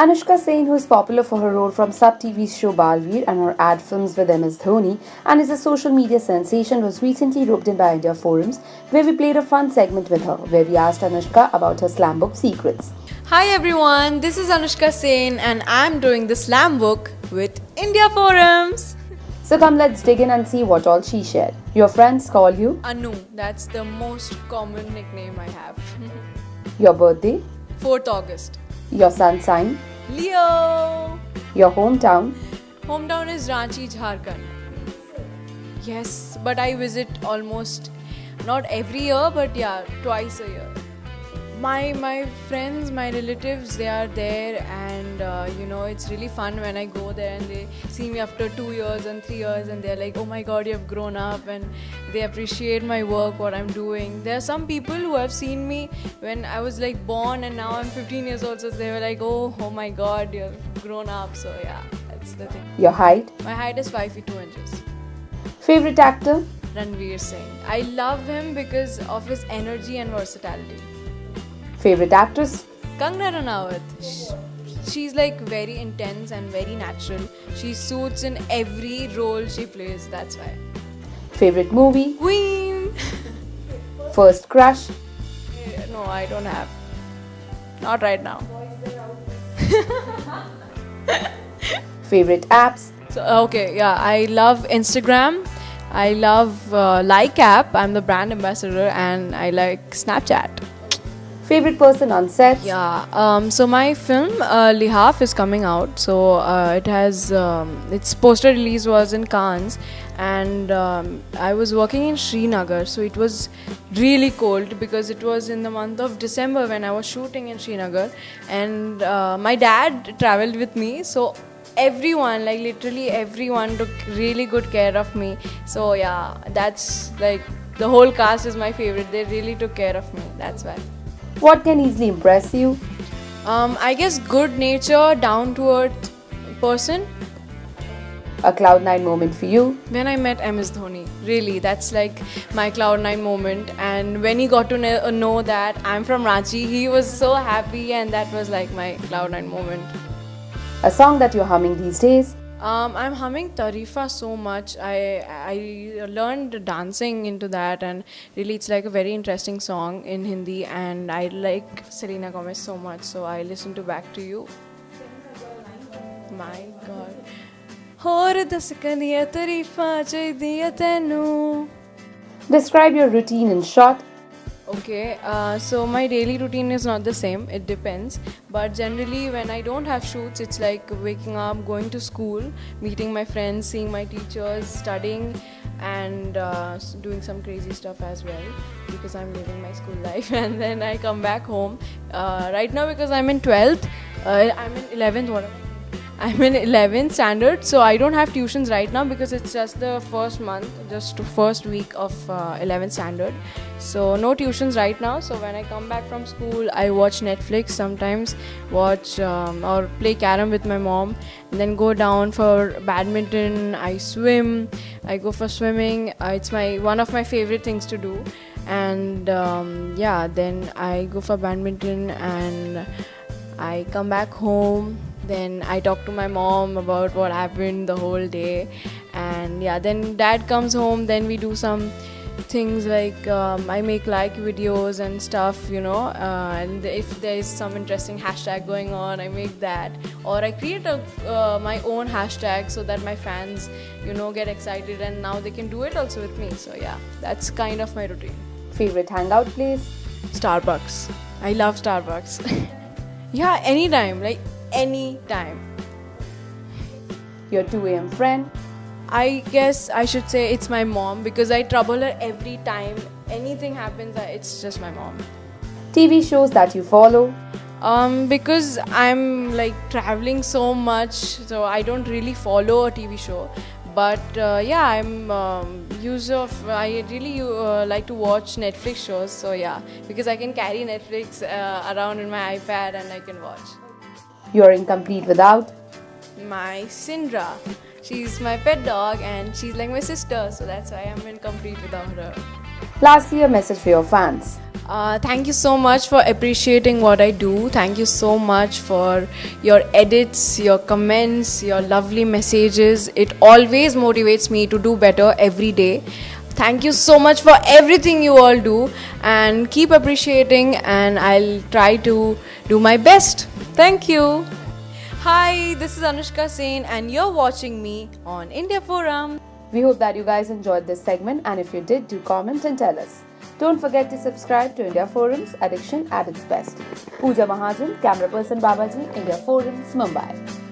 Anushka Sen, who is popular for her role from Sub TV's show Balveer and her ad films with MS Dhoni, and is a social media sensation, was recently roped in by India Forums, where we played a fun segment with her, where we asked Anushka about her slam book secrets. Hi everyone, this is Anushka Sen and I'm doing the slam book with India Forums. So come, let's dig in and see what all she shared. Your friends call you Anu, that's the most common nickname I have. your birthday, 4th August. your sun sign, Leo. your hometown, Hometown is Ranchi, Jharkhand. Yes, but I visit almost not every year, but yeah, twice a year. My friends, my relatives, they are there, and it's really fun when I go there and they see me after 2 years and 3 years, and they're like, oh my god, you have grown up, and they appreciate my work, what I'm doing. There are some people who have seen me when I was like born, and now I'm 15 years old, so they were like, oh my god, you've grown up. So yeah, that's the thing. your height, My height is 5 feet 2 inches. favorite actor, Ranveer Singh. I love him because of his energy and versatility. favorite actress, Kangana Ranaut. She's like very intense and very natural. She suits in every role she plays, that's why. favorite movie, Queen! first crush, No, I don't have. Not right now. favorite apps, So, okay, yeah, I love Instagram. I love Like app. I'm the brand ambassador, and I like Snapchat. favorite person on set, Yeah, so my film Lihaf is coming out. So it has its poster release was in Cannes, and I was working in Srinagar. So it was really cold because it was in the month of December when I was shooting in Srinagar, and my dad traveled with me. So everyone, like literally everyone, took really good care of me. So yeah, that's like the whole cast is my favorite. They really took care of me. That's why. what can easily impress you, I guess good nature, down to earth person. a Cloud9 moment for you, When I met MS Dhoni, really, that's like my Cloud9 moment. And when he got to know that I'm from Ranchi, he was so happy, and that was like my Cloud9 moment. a song that you're humming these days, I'm humming Tarifa so much. I learned dancing into that, and really it's like a very interesting song in Hindi, and I like Selena Gomez so much, so I listen to Back to You. My god. ਹੋਰ ਦਸ ਕਨੀਆਂ ਤਾਰੀਫਾਂ ਚਾਹੀਦੀਆਂ ਤੈਨੂੰ. describe your routine in short, Okay, so my daily routine is not the same, it depends. But generally, when I don't have shoots, it's like waking up, going to school, meeting my friends, seeing my teachers, studying, and doing some crazy stuff as well because I'm living my school life. And then I come back home. Right now, because I'm in 12th, I'm in 11th, I'm in 11th standard, so I don't have tuitions right now because it's just the first month, just first week of 11th standard. So no tuitions right now. So when I come back from school, I watch Netflix sometimes, watch or play carom with my mom, and then go down for badminton. I swim. I go for swimming. It's one of my favorite things to do. And then I go for badminton, and I come back home. Then I talk to my mom about what happened the whole day, and then dad comes home. Then we do some things like I make like videos and stuff, and if there is some interesting hashtag going on, I make that, or I create my own hashtag so that my fans get excited, and now they can do it also with me. So yeah, that's kind of my routine. favorite hangout place, Starbucks. I love Starbucks. Yeah, anytime, like anytime. your 2 a.m. friend, I guess I should say it's my mom because I trouble her every time anything happens. It's just my mom. TV shows that you follow, Because I'm like traveling so much, so I don't really follow a TV show. But I'm user of. I really like to watch Netflix shows. So yeah, because I can carry Netflix around in my iPad and I can watch. you're incomplete without, My Sindra. She's my pet dog and she's like my sister, so that's why I'm incomplete without her. lastly a message for your fans, Thank you so much for appreciating what I do. Thank you so much for your edits, your comments, your lovely messages. It always motivates me to do better every day. Thank you so much for everything you all do, and keep appreciating, and I'll try to do my best. Thank you. Hi, this is Anushka Sen, and you're watching me on India Forum. We hope that you guys enjoyed this segment, and if you did, do comment and tell us. Don't forget to subscribe to India Forum's Addiction at its Best. Pooja Mahajan, camera person Babaji, India Forums, Mumbai.